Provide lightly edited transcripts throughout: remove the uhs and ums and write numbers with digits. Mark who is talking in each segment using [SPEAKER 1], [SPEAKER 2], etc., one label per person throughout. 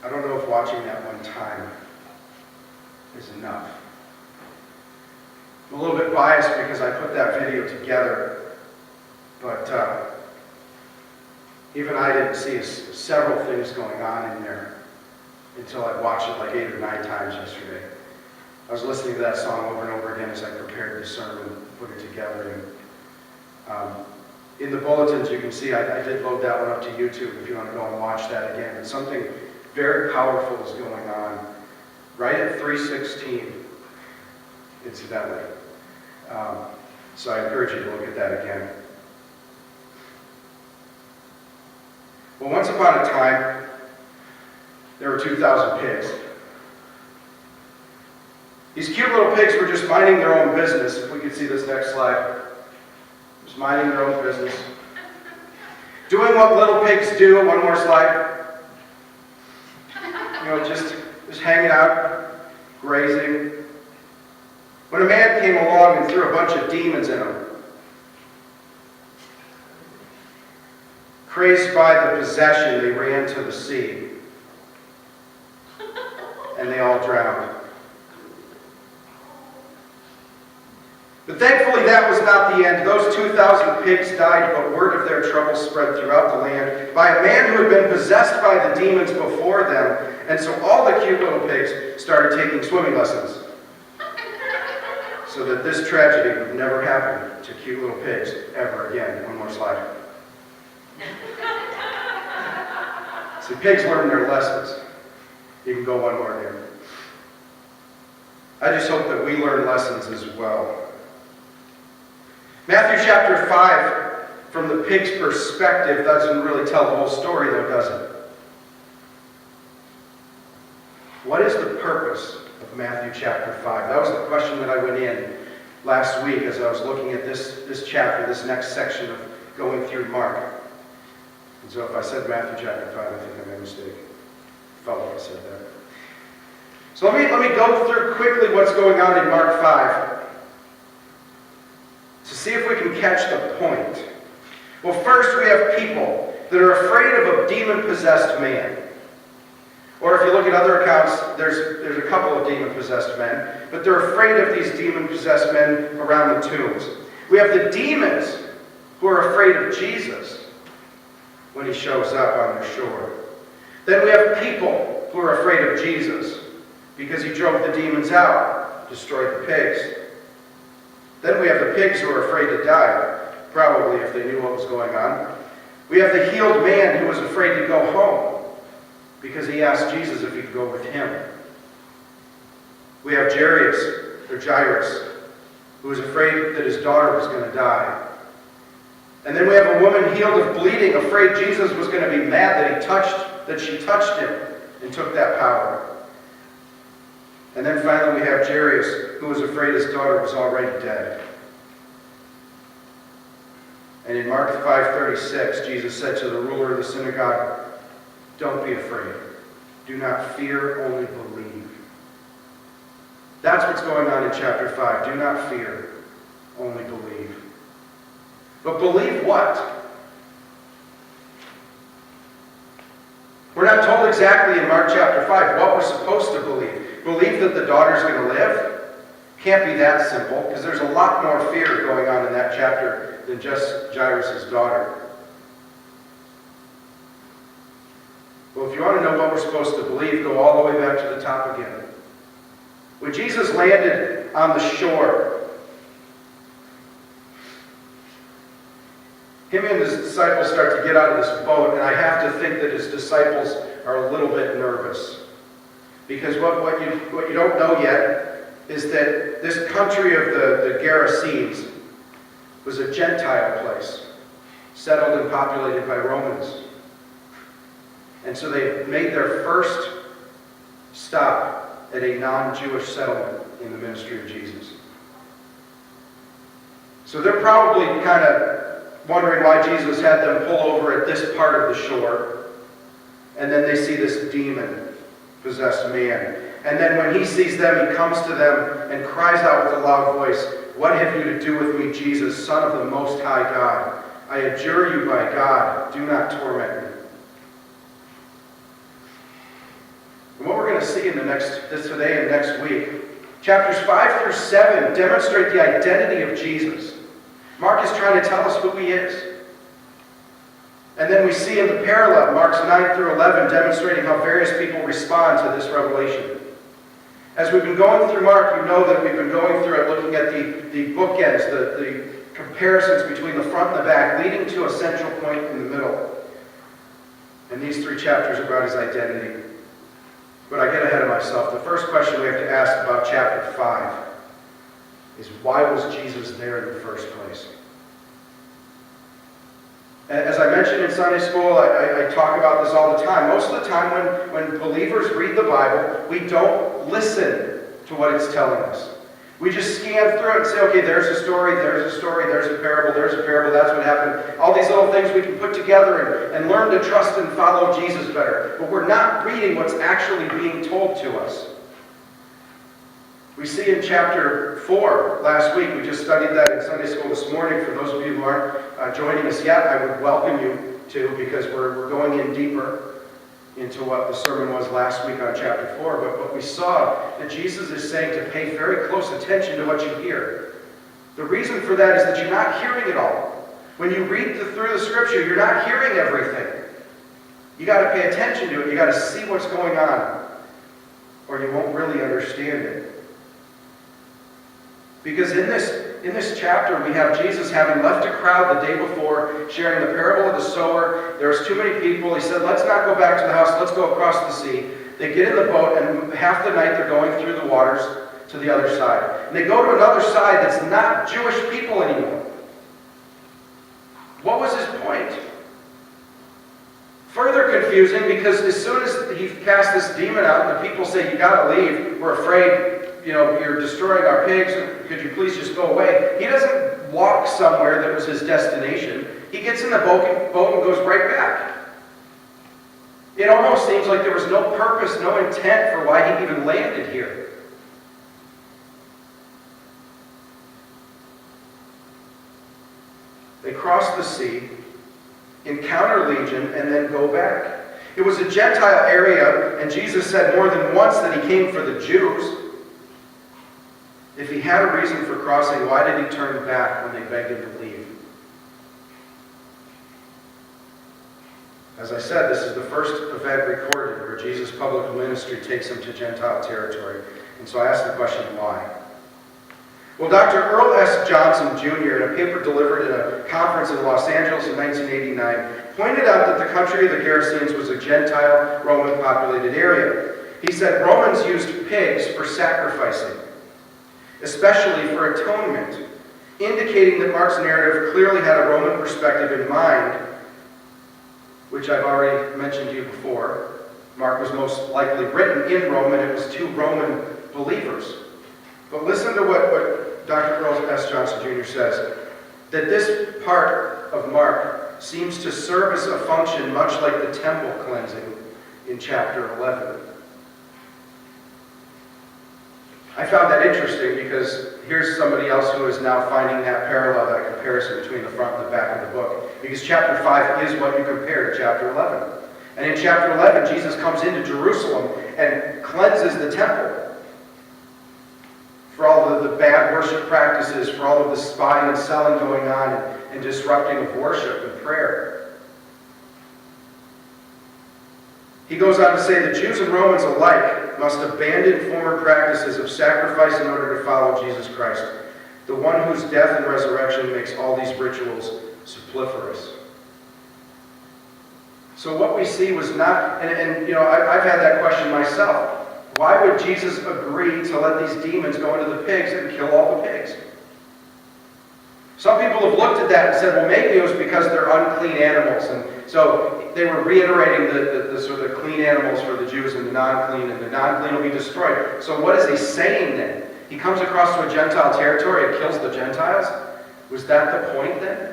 [SPEAKER 1] I don't know if watching that one time is enough. I'm a little bit biased because I put that video together, but even I didn't see several things going on in there until I watched it like 8 or 9 times yesterday. I was listening to that song over and over again as I prepared the sermon, put it together. And in the bulletins, you can see I did load that one up to YouTube if you want to go and watch that again. And something very powerful is going on right at 3:16, incidentally. So I encourage you to look at that again. Well, once upon a time, there were 2,000 pigs. These cute little pigs were just minding their own business. If we could see this next slide. Just minding their own business. Doing what little pigs do. One more slide. Just hanging out, grazing. When a man came along and threw a bunch of demons in them, crazed by the possession, they ran to the sea. And they all drowned. But thankfully that was not the end. Those 2,000 pigs died, but word of their trouble spread throughout the land by a man who had been possessed by the demons before them. And so all the cute little pigs started taking swimming lessons, so that this tragedy would never happen to cute little pigs ever again. One more slide. See, pigs learn their lessons. You can go one more there. I just hope that we learn lessons as well. Matthew chapter 5, from the pig's perspective, doesn't really tell the whole story, though, does it? What is the purpose of Matthew chapter 5? That was the question that I went in last week as I was looking at this chapter, this next section of going through Mark. And so if I said Matthew chapter 5, I think I made a mistake. I felt like I said that. So let me go through quickly what's going on in Mark 5 to see if we can catch the point. Well, first we have people that are afraid of a demon-possessed man. Or if you look at other accounts, there's a couple of demon-possessed men, but they're afraid of these demon-possessed men around the tombs. We have the demons who are afraid of Jesus when he shows up on the shore. Then we have people who are afraid of Jesus because he drove the demons out, destroyed the pigs. Then we have the pigs who are afraid to die, probably if they knew what was going on. We have the healed man who was afraid to go home because he asked Jesus if he could go with him. We have Jairus, who was afraid that his daughter was going to die. And then we have a woman healed of bleeding, afraid Jesus was going to be mad that she touched him and took that power. And then finally we have Jairus, who was afraid his daughter was already dead. And in Mark 5:36, Jesus said to the ruler of the synagogue, "Don't be afraid. Do not fear, only believe." That's what's going on in chapter 5. Do not fear, only believe. But believe what? We're not told exactly in Mark chapter 5 what we're supposed to believe. Believe that the daughter's going to live? Can't be that simple, because there's a lot more fear going on in that chapter than just Jairus' daughter. Well, if you want to know what we're supposed to believe, go all the way back to the top again. When Jesus landed on the shore, him and his disciples start to get out of this boat, and I have to think that his disciples are a little bit nervous. Because what you don't know yet is that this country of the Gerasenes was a Gentile place, settled and populated by Romans. And so they made their first stop at a non-Jewish settlement in the ministry of Jesus. So they're probably kind of wondering why Jesus had them pull over at this part of the shore. And then they see this demon-possessed man. And then when he sees them, he comes to them and cries out with a loud voice, "What have you to do with me, Jesus, Son of the Most High God? I adjure you by God, do not torment me." this today and next week. Chapters 5 through 7 demonstrate the identity of Jesus. Mark is trying to tell us who he is. And then we see in the parallel, Marks 9 through 11, demonstrating how various people respond to this revelation. As we've been going through Mark, you know that we've been going through it, looking at the bookends, the comparisons between the front and the back, leading to a central point in the middle. And these 3 chapters are about his identity. But I get ahead of myself. The first question we have to ask about chapter 5 is, why was Jesus there in the first place? As I mentioned in Sunday school, I talk about this all the time. Most of the time when believers read the Bible, we don't listen to what it's telling us. We just scan through it and say, okay, there's a story, there's a story, there's a parable, that's what happened. All these little things we can put together and learn to trust and follow Jesus better. But we're not reading what's actually being told to us. We see in chapter 4 last week, we just studied that in Sunday school this morning. For those of you who aren't joining us yet, I would welcome you to, because we're going in deeper into what the sermon was last week on chapter 4. But we saw that Jesus is saying to pay very close attention to what you hear. The reason for that is that you're not hearing it all. When you read through the scripture, you're not hearing everything. You got to pay attention to it. You got to see what's going on, or you won't really understand it. Because in this chapter, we have Jesus having left a crowd the day before, sharing the parable of the sower. There's too many people. He said, let's not go back to the house. Let's go across the sea. They get in the boat, and half the night they're going through the waters to the other side. And they go to another side that's not Jewish people anymore. What was his point? Further confusing, because as soon as he cast this demon out, and the people say, you got to leave. We're afraid. You're destroying our pigs. Could you please just go away? He doesn't walk somewhere that was his destination. He gets in the boat and goes right back. It almost seems like there was no purpose, no intent for why he even landed here. They cross the sea, encounter Legion, and then go back. It was a Gentile area, and Jesus said more than once that he came for the Jews. If he had a reason for crossing, why did he turn back when they begged him to leave? As I said, this is the first event recorded where Jesus' public ministry takes him to Gentile territory. And so I ask the question, why? Well, Dr. Earl S. Johnson, Jr., in a paper delivered at a conference in Los Angeles in 1989, pointed out that the country of the Gerasenes was a Gentile, Roman-populated area. He said Romans used pigs for sacrificing, especially for atonement, indicating that Mark's narrative clearly had a Roman perspective in mind, which I've already mentioned to you before. Mark was most likely written in Rome, and it was to Roman believers. But listen to what Dr. Earl S. Johnson Jr. says, that this part of Mark seems to serve as a function much like the temple cleansing in chapter 11. I found that interesting because here's somebody else who is now finding that parallel, that comparison between the front and the back of the book. Because chapter 5 is what you compare to chapter 11. And in chapter 11, Jesus comes into Jerusalem and cleanses the temple for all of the bad worship practices, for all of the buying and selling going on, and disrupting of worship and prayer. He goes on to say that Jews and Romans alike must abandon former practices of sacrifice in order to follow Jesus Christ, the one whose death and resurrection makes all these rituals superfluous. So what we see was not, I've had that question myself. Why would Jesus agree to let these demons go into the pigs and kill all the pigs? Some people have looked at that and said, well, maybe it was because they're unclean animals. And so they were reiterating the sort of clean animals for the Jews and the non-clean will be destroyed. So what is he saying then? He comes across to a Gentile territory and kills the Gentiles? Was that the point then?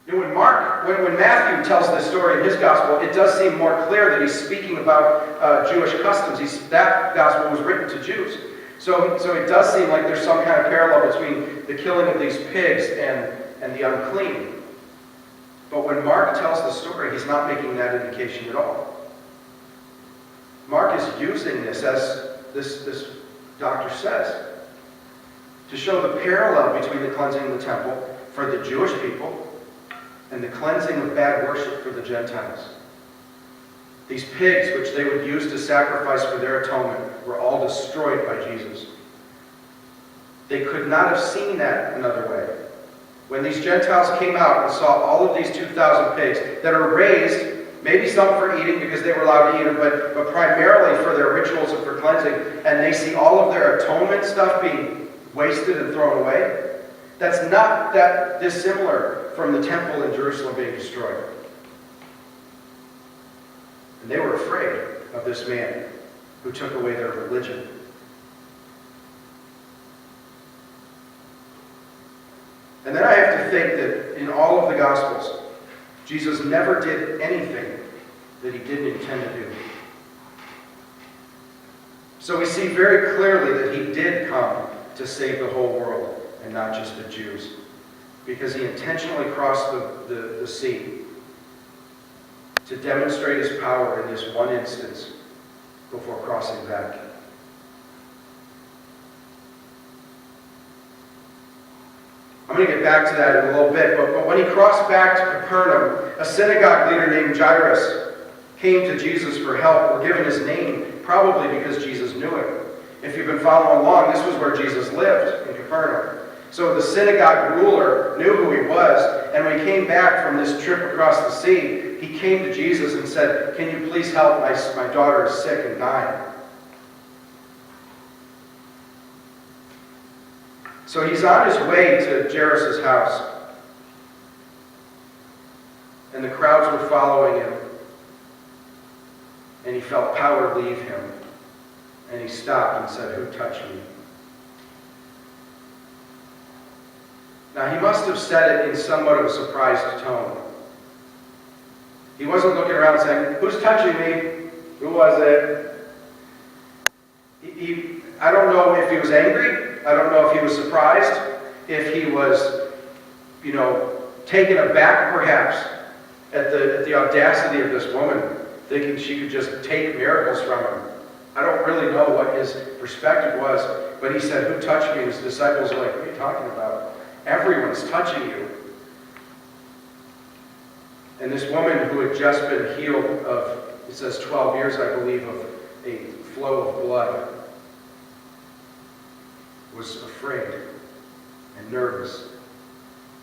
[SPEAKER 1] When Matthew tells this story in his gospel, it does seem more clear that he's speaking about Jewish customs. That gospel was written to Jews. So it does seem like there's some kind of parallel between the killing of these pigs and the unclean. But when Mark tells the story, he's not making that indication at all. Mark is using this, as this doctor says, to show the parallel between the cleansing of the temple for the Jewish people and the cleansing of bad worship for the Gentiles. These pigs, which they would use to sacrifice for their atonement, were all destroyed by Jesus. They could not have seen that another way. When these Gentiles came out and saw all of these 2,000 pigs that are raised, maybe some for eating because they were allowed to eat them, but primarily for their rituals and for cleansing, and they see all of their atonement stuff being wasted and thrown away, that's not that dissimilar from the temple in Jerusalem being destroyed. And they were afraid of this man who took away their religion. And then I have to think that in all of the Gospels, Jesus never did anything that he didn't intend to do. So we see very clearly that he did come to save the whole world and not just the Jews, because he intentionally crossed the sea to demonstrate his power in this one instance before crossing back. I'm going to get back to that in a little bit, but when he crossed back to Capernaum, a synagogue leader named Jairus came to Jesus for help. We're given his name probably because Jesus knew him. If you've been following along, this was where Jesus lived, in Capernaum. So the synagogue ruler knew who he was, and when he came back from this trip across the sea, he came to Jesus and said, "Can you please help? My daughter is sick and dying." So he's on his way to Jairus' house, and the crowds were following him, and he felt power leave him, and he stopped and said, "Who touched me?" Now, he must have said it in somewhat of a surprised tone. He wasn't looking around saying, "Who's touching me? Who was it?" I don't know if he was angry. I don't know if he was surprised. If he was, taken aback perhaps at the audacity of this woman, thinking she could just take miracles from him. I don't really know what his perspective was, but he said, "Who touched me?" His disciples are like, "What are you talking about? Everyone's touching you." And this woman who had just been healed of, it says 12 years, I believe, of a flow of blood, was afraid and nervous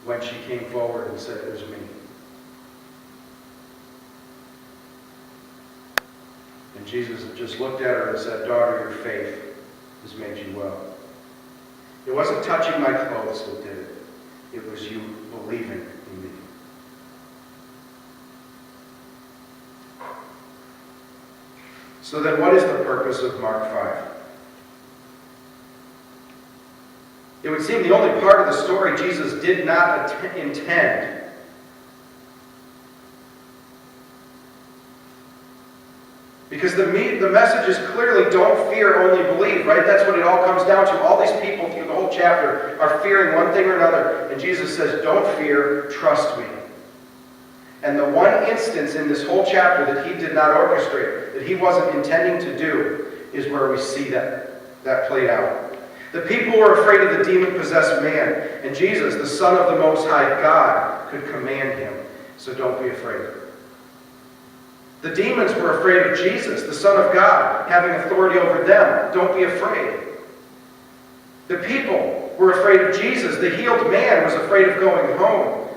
[SPEAKER 1] when she came forward and said, "It was me." And Jesus just looked at her and said, "Daughter, your faith has made you well." It wasn't touching my clothes that did it. It was you believing in me. So then what is the purpose of Mark 5? It would seem the only part of the story Jesus did not intend because the message is clearly don't fear, only believe, right? That's what it all comes down to. All these people through the whole chapter are fearing one thing or another, and Jesus says, don't fear, trust me. And the one instance in this whole chapter that he did not orchestrate, that he wasn't intending to do, is where we see that played out. The people were afraid of the demon-possessed man, and Jesus, the Son of the Most High God, could command him. So don't be afraid. The demons were afraid of Jesus, the Son of God, having authority over them. Don't be afraid. The people were afraid of Jesus. The healed man was afraid of going home.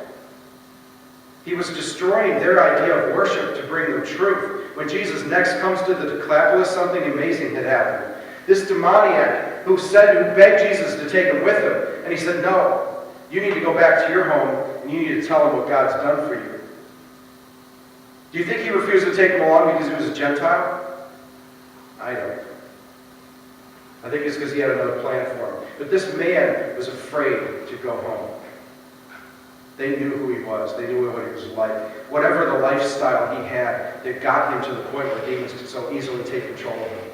[SPEAKER 1] He was destroying their idea of worship to bring them truth. When Jesus next comes to the Decapolis, something amazing had happened. This demoniac who begged Jesus to take him with him, and he said, "No, you need to go back to your home, and you need to tell him what God's done for you." Do you think he refused to take him along because he was a Gentile? I don't. I think it's because he had another plan for him. But this man was afraid to go home. They knew who he was. They knew what he was like. Whatever the lifestyle he had that got him to the point where demons could so easily take control of him.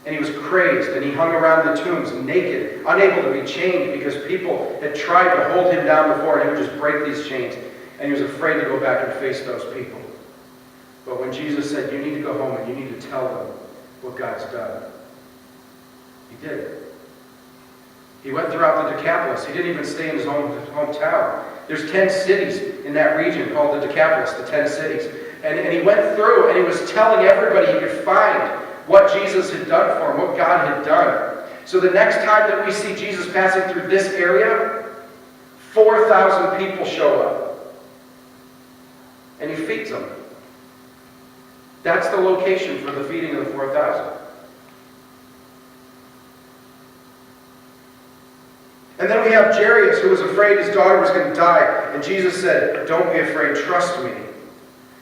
[SPEAKER 1] And he was crazed, and he hung around the tombs naked, unable to be chained because people had tried to hold him down before, and he would just break these chains. And he was afraid to go back and face those people. But when Jesus said, you need to go home and you need to tell them what God's done, he did. He went throughout the Decapolis. He didn't even stay in his hometown. There's 10 cities in that region called the Decapolis, the 10 cities. And he went through and he was telling everybody he could find what Jesus had done for him, what God had done. So the next time that we see Jesus passing through this area, 4,000 people show up. And he feeds them. That's the location for the feeding of the 4,000. And then we have Jairus, who was afraid his daughter was going to die. And Jesus said, don't be afraid, trust me.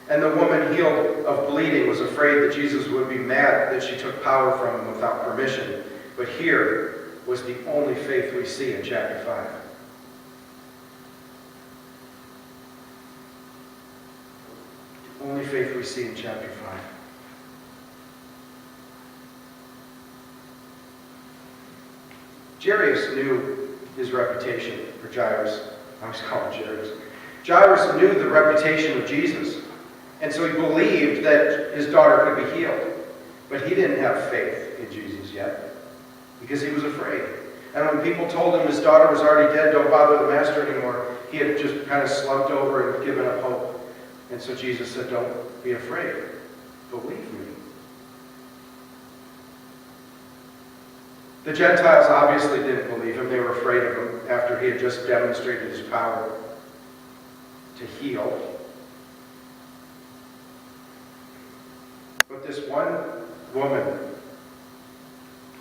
[SPEAKER 1] And the woman healed of bleeding was afraid that Jesus would be mad that she took power from him without permission. But here was the only faith we see in chapter 5. The only faith we see in chapter 5. Jairus knew his reputation, or Jairus. I always call him Jairus. Jairus knew the reputation of Jesus. And so he believed that his daughter could be healed. But he didn't have faith in Jesus yet, because he was afraid. And when people told him his daughter was already dead, don't bother the master anymore, he had just kind of slumped over and given up hope. And so Jesus said, don't be afraid. Believe me. The Gentiles obviously didn't believe him. They were afraid of him after he had just demonstrated his power to heal. But this one woman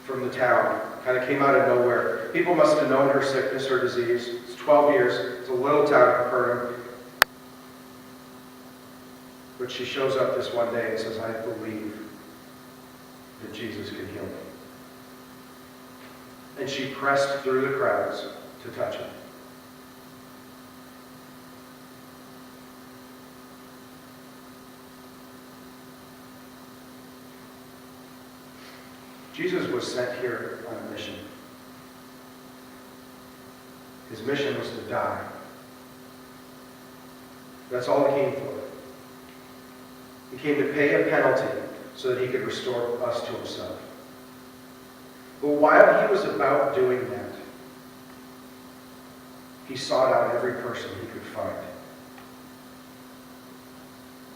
[SPEAKER 1] from the town kind of came out of nowhere. People must have known her sickness, her disease. It's 12 years. It's a little town, Capernaum. But she shows up this one day and says, I believe that Jesus can heal me. And she pressed through the crowds to touch him. Jesus was sent here on a mission. His mission was to die. That's all he came for. He came to pay a penalty so that he could restore us to himself. But while he was about doing that, he sought out every person he could find.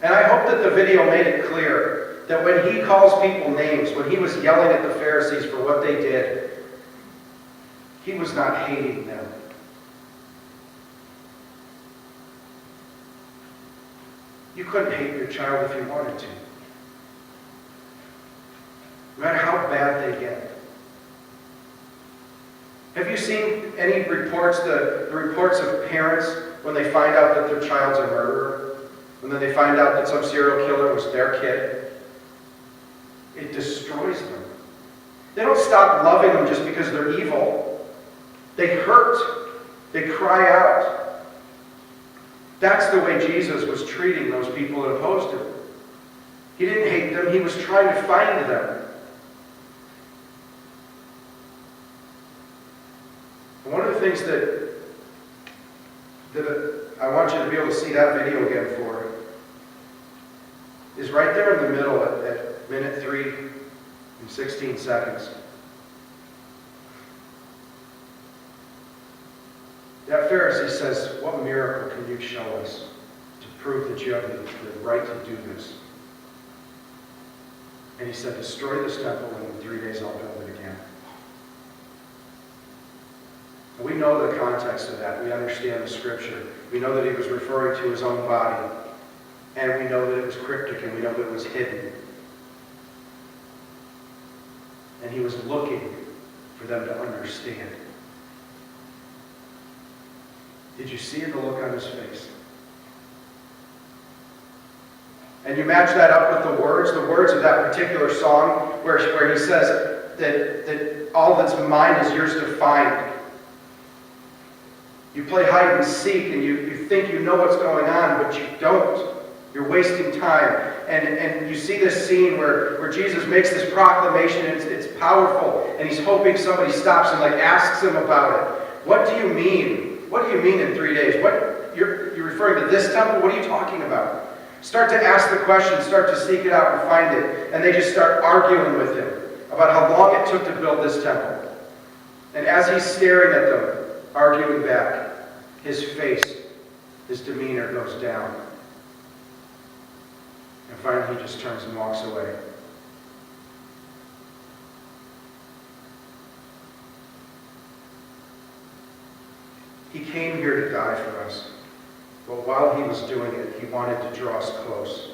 [SPEAKER 1] And I hope that the video made it clear that when he calls people names, when he was yelling at the Pharisees for what they did, he was not hating them. You couldn't hate your child if you wanted to. No matter how bad they get. Have you seen any reports, the reports of parents when they find out that their child's a murderer? When they find out that some serial killer was their kid? It destroys them. They don't stop loving them just because they're evil. They hurt. They cry out. That's the way Jesus was treating those people that opposed him. He didn't hate them. He was trying to find them. One of the things that I want you to be able to see that video again for is right there in the middle at minute 3 and 16 seconds. That Pharisee says, what miracle can you show us to prove that you have the right to do this? And he said, destroy this temple and in 3 days I'll build it again. We know the context of that. We understand the scripture. We know that he was referring to his own body. And we know that it was cryptic, and we know that it was hidden. And he was looking for them to understand. Did you see the look on his face? And you match that up with the words of that particular song, where he says that all that's mine is yours to find. You play hide and seek, and you think you know what's going on, but you don't. You're wasting time. And you see this scene where Jesus makes this proclamation, and it's powerful, and he's hoping somebody stops and asks him about it. What do you mean? What do you mean in 3 days? You're referring to this temple? What are you talking about? start to ask the question, start to seek it out and find it, and they just start arguing with him about how long it took to build this temple. And as he's staring at them, arguing back, his face, his demeanor goes down. And finally he just turns and walks away. He came here to die for us. But while he was doing it, he wanted to draw us close.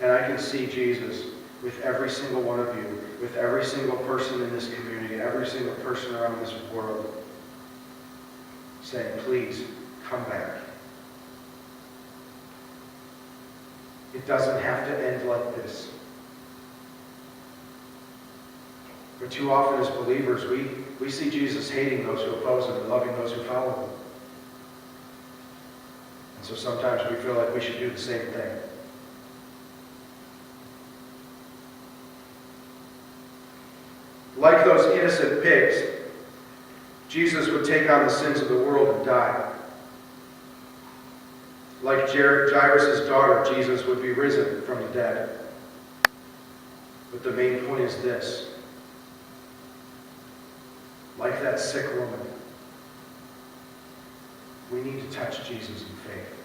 [SPEAKER 1] And I can see Jesus with every single one of you, with every single person in this community, every single person around this world, saying, please, come back. It doesn't have to end like this. But too often as believers, we see Jesus hating those who oppose him and loving those who follow him. And so sometimes we feel like we should do the same thing. Like those innocent pigs, Jesus would take on the sins of the world and die. Like Jairus' daughter, Jesus would be risen from the dead. But the main point is this. Like that sick woman, we need to touch Jesus in faith.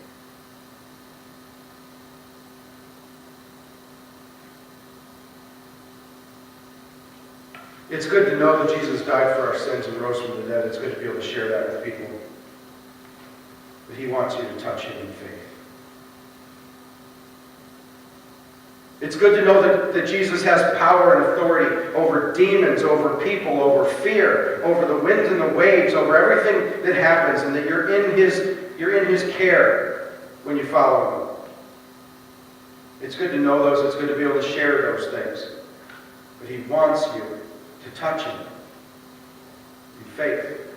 [SPEAKER 1] It's good to know that Jesus died for our sins and rose from the dead. It's good to be able to share that with people. But he wants you to touch him in faith. It's good to know that Jesus has power and authority over demons, over people, over fear, over the winds and the waves, over everything that happens, and that you're in his care when you follow him. It's good to know those. It's good to be able to share those things. But he wants you to touch him in faith.